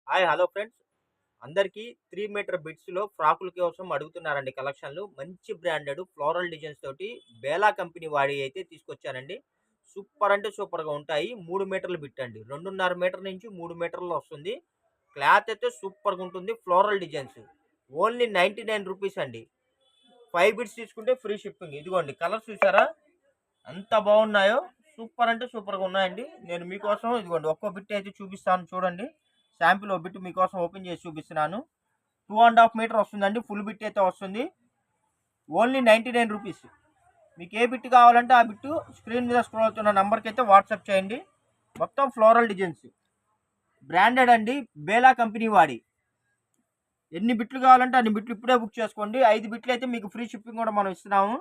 Hi hello friends, అందరికీ 3 metre బిట్స్లో ఫ్రాకుల కోసం అడుగుతున్నారండి. కలెక్షన్లు మంచి బ్రాండెడ్ ఫ్లోరల్ డిజైన్స్ తోటి బేలా కంపెనీ వాడి అయితే తీసుకొచ్చానండి. సూపర్ అంటే సూపర్గా ఉంటాయి. 3 మీటర్ల బిట్ అండి, 2.5 మీటర్ నుంచి 3 మీటర్లో వస్తుంది. క్లాత్ అయితే సూపర్గా ఉంటుంది. ఫ్లోరల్ డిజైన్స్ ఓన్లీ 99 రూపీస్ అండి. 5 బిట్స్ తీసుకుంటే ఫ్రీ షిప్పింగ్. ఇదిగోండి కలర్స్ చూసారా ఎంత బాగున్నాయో, సూపర్ అంటే సూపర్గా ఉన్నాయండి. నేను మీకోసం ఇదిగోండి ఒక్కో బిట్ అయితే చూపిస్తాను చూడండి. శాంపిల్ ఓ బిట్ మీకోసం ఓపెన్ చేసి చూపిస్తున్నాను. 2.5 మీటర్ వస్తుందండి. ఫుల్ బిట్ అయితే వస్తుంది. Only 99 rupees. మీకు ఏ బిట్ కావాలంటే ఆ బిట్ స్క్రీన్ మీద స్క్రోల్ అవుతున్న నెంబర్కి అయితే వాట్సాప్ చేయండి. మొత్తం ఫ్లోరల్ డిజైన్స్ బ్రాండెడ్ అండి, బేలా కంపెనీ వాడి. ఎన్ని బిట్లు కావాలంటే అన్ని బిట్లు ఇప్పుడే బుక్ చేసుకోండి. 5 బిట్లు అయితే మీకు ఫ్రీ షిప్పింగ్ కూడా మనం ఇస్తున్నాము.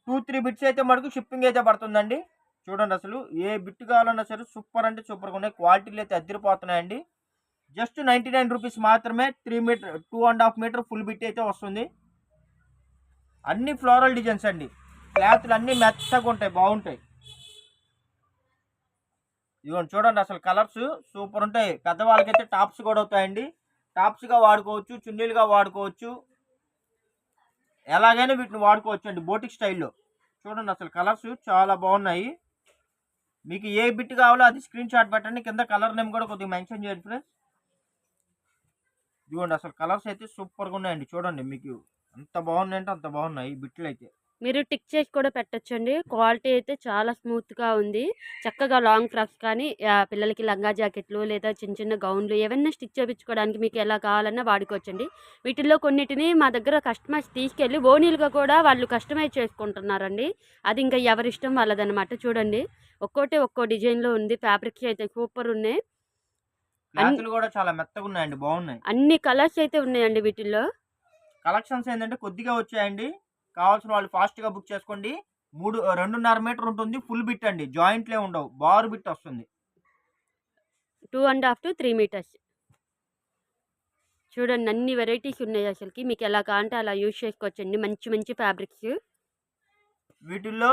2-3 బిట్స్ అయితే మనకు షిప్పింగ్ అయితే పడుతుందండి. చూడండి అసలు ఏ బిట్ కావాలన్నా సరే సూపర్ అంటే సూపర్గా ఉన్నాయి. క్వాలిటీలు అయితే అద్దరిపోతున్నాయండి. జస్ట్ 99 రూపీస్ మాత్రమే. 3 మీటర్ 2.5 మీటర్ ఫుల్ బిట్ అయితే వస్తుంది. అన్ని ఫ్లోరల్ డిజైన్స్ అండి. క్లాత్లు అన్ని మెత్తగా ఉంటాయి, బాగుంటాయి. ఇదిగోండి చూడండి అసలు కలర్స్ సూపర్ ఉంటాయి. పెద్దవాళ్ళకైతే టాప్స్ కూడా అవుతాయండి. టాప్స్గా వాడుకోవచ్చు, చున్నీలుగా వాడుకోవచ్చు, ఎలాగైనా వీటిని వాడుకోవచ్చు అండి బోటిక్ స్టైల్లో. చూడండి అసలు కలర్స్ చాలా బాగున్నాయి. మీకు ఏ బిట్ కావాలో అది స్క్రీన్ షాట్ పెట్టండి. కింద కలర్ నేమ్ కూడా కొద్దిగా మెన్షన్ చేయండి ఫ్రెండ్స్. ఇదిగోండి అసలు కలర్స్ అయితే సూపర్గా ఉన్నాయండి. చూడండి మీకు ఎంత బాగున్నాయంటే అంత బాగున్నాయి ఈ బిట్లు అయితే. మీరు టిక్ చేసి కూడా పెట్టొచ్చండి. క్వాలిటీ అయితే చాలా స్మూత్‌గా ఉంది. చక్కగా లాంగ్ ఫ్రాక్స్ కానీ, పిల్లలకి లంగా జాకెట్లు లేదా చిన్న చిన్న గౌన్‌లు ఏవన్నా స్టిచ్ చేపించుకోవడానికి మీకు ఎలా కావాలన్నా వాడుకోవచ్చండి. వీటిల్లో కొన్నిటిని మా దగ్గర కస్టమర్స్ తీసుకెళ్ళి ఓణీలుగా కూడా వాళ్ళు కస్టమైజ్ చేసుకుంటున్నారండి. అది ఇంకా ఎవరిష్టం వాళ్ళదనమాట. చూడండి ఒక్కోటి ఒక్కో డిజైన్‌లో ఉంది. ఫ్యాబ్రిక్స్ అయితే సూపర్ ఉన్నాయి. క్లాత్లు కూడా చాలా మెత్తగా ఉన్నాయండి, బాగున్నాయి. అన్ని కలర్స్ అయితే ఉన్నాయండి వీటిల్లో. కలెక్షన్స్ ఏంటంటే కొద్దిగా వచ్చాయండి. కావాల్సిన వాళ్ళు ఫాస్ట్గా బుక్ చేసుకోండి. 2.5 మీటర్ ఉంటుంది. ఫుల్ బిట్ అండి, జాయింట్లే ఉండవు, బారు బిట్ వస్తుంది. 2.5-3 మీటర్స్. చూడండి అన్ని వెరైటీస్ ఉన్నాయి అసలకి. మీకు ఎలా కావాలంటే అలా యూజ్ చేసుకోవచ్చండి. మంచి మంచి ఫ్యాబ్రిక్స్. వీటిల్లో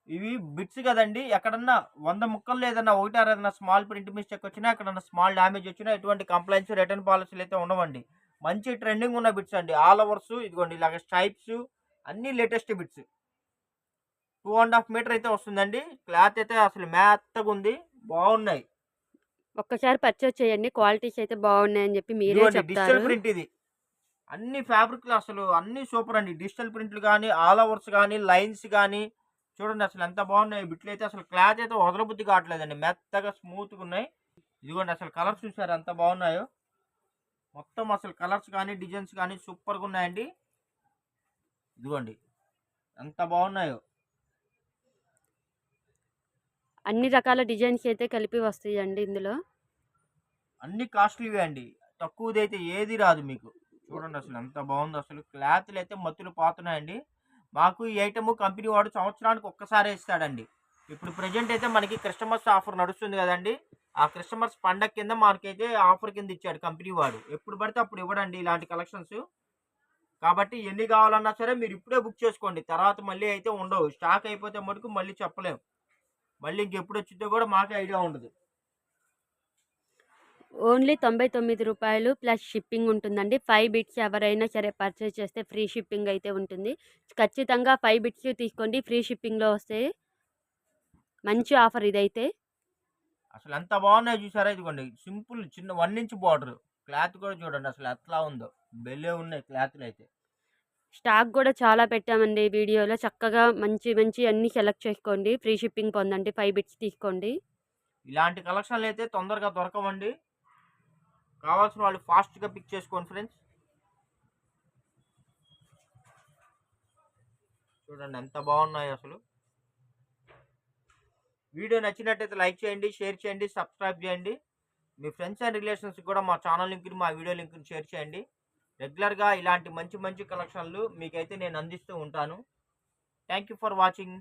ఇవి బిట్స్ కదండి. ఎక్కడన్నా 100 ముక్కలు ఏదన్నా ఒకటి ఏదైనా స్మాల్ ప్రింట్ మిస్టేక్ వచ్చినా, ఎక్కడన్నా స్మాల్ డ్యామేజ్ వచ్చినా ఎటువంటి కంప్లైంట్స్ రిటర్న్ పాలసీలు అయితే ఉండవండి. మంచి ట్రెండింగ్ ఉన్న బిట్స్ అండి. ఆల్ ఓవర్స్ ఇదిగోండి ఇలాగ స్ట్రైప్స్ అన్ని లేటెస్ట్ బిట్స్. 2.5 మీటర్ అయితే వస్తుందండి. క్లాత్ అయితే అసలు మెత్తగా ఉంది, బాగున్నాయి. ఒక్కసారి పర్చేజ్ చేయండి. క్వాలిటీస్ అయితే బాగున్నాయని చెప్పి మీరే ఇదిగోండి డిజిటల్ చెప్తారు. ప్రింట్ ఇది. అన్ని ఫ్యాబ్రిక్లు అసలు అన్ని సూపర్ అండి. డిజిటల్ ప్రింట్లు కానీ, ఆల్ ఓవర్స్ కానీ, లైన్స్ కానీ చూడండి అసలు ఎంత బాగున్నాయి బిట్లు అయితే. అసలు క్లాత్ అయితే వదలబుద్ధి కావట్లేదండి, మెత్తగా స్మూత్గా ఉన్నాయి. ఇదిగోండి అసలు కలర్స్ చూసారు ఎంత బాగున్నాయో. మొత్తం అసలు కలర్స్ కానీ డిజైన్స్ కానీ సూపర్గా ఉన్నాయండి. ఇదిగోండి ఎంత బాగున్నాయో. అన్ని రకాల డిజైన్స్ అయితే కలిపి వస్తాయండి ఇందులో. అన్ని కాస్ట్లీవే అండి, తక్కువదైతే ఏది రాదు మీకు. చూడండి అసలు ఎంత బాగుందో. అసలు క్లాత్లు అయితే మత్తులు పోతున్నాయండి. మాకు ఈ ఐటమ్ కంపెనీ వాడు సంవత్సరానికి ఒక్కసారే ఇస్తాడండి. ఇప్పుడు ప్రజెంట్ అయితే మనకి క్రిస్టమస్ ఆఫర్ నడుస్తుంది కదండి. ఆ క్రిస్టమస్ పండగ కింద మనకైతే ఆఫర్ కింద ఇచ్చాడు కంపెనీ వాడు. ఎప్పుడు పడితే అప్పుడు ఇవ్వడండి ఇలాంటి కలెక్షన్స్. కాబట్టి ఎన్ని కావాలన్నా సరే మీరు ఇప్పుడే బుక్ చేసుకోండి. తర్వాత మళ్ళీ అయితే ఉండవు. స్టాక్ అయిపోతే మటుకు మళ్ళీ చెప్పలేం. మళ్ళీ ఇంకెప్పుడు వచ్చిందో కూడా మాకే ఐడియా ఉండదు. ఓన్లీ రూ. 99 ప్లస్ షిప్పింగ్ ఉంటుందండి. 5 బిట్స్ ఎవరైనా సరే పర్చేజ్ చేస్తే ఫ్రీ షిప్పింగ్ అయితే ఉంటుంది. ఖచ్చితంగా 5 బిట్స్ తీసుకోండి. ఫ్రీ షిప్పింగ్‌లో వస్తాయి. మంచి ఆఫర్ ఇదైతే. అసలు ఎంత బాగున్నాయో చూసారా. ఇదిగోండి సింపుల్ చిన్న 1 ఇంచ్ బార్డర్. క్లాత్ కూడా చూడండి అసలు ఎట్లా ఉందో. బెల్లే ఉన్నాయి క్లాత్లు అయితే. స్టాక్ కూడా చాలా పెట్టామండి వీడియోలో. చక్కగా మంచి మంచి అన్నీ సెలెక్ట్ చేసుకోండి. ఫ్రీ షిప్పింగ్ పొందండి. 5 బిట్స్ తీసుకోండి. ఇలాంటి కలెక్షన్లు అయితే తొందరగా దొరకవండి. కావాల్సిన వాళ్ళు ఫాస్ట్గా పిక్ చేసుకోండి ఫ్రెండ్స్. చూడండి ఎంత బాగున్నాయి అసలు. వీడియో నచ్చినట్టయితే లైక్ చేయండి, షేర్ చేయండి, సబ్స్క్రైబ్ చేయండి. మీ ఫ్రెండ్స్ అండ్ రిలేషన్స్కి కూడా మా ఛానల్ లింక్ని, మా వీడియో లింక్ని షేర్ చేయండి. రెగ్యులర్గా ఇలాంటి మంచి మంచి కలెక్షన్లు మీకైతే నేను అందిస్తూ ఉంటాను. Thank you for watching.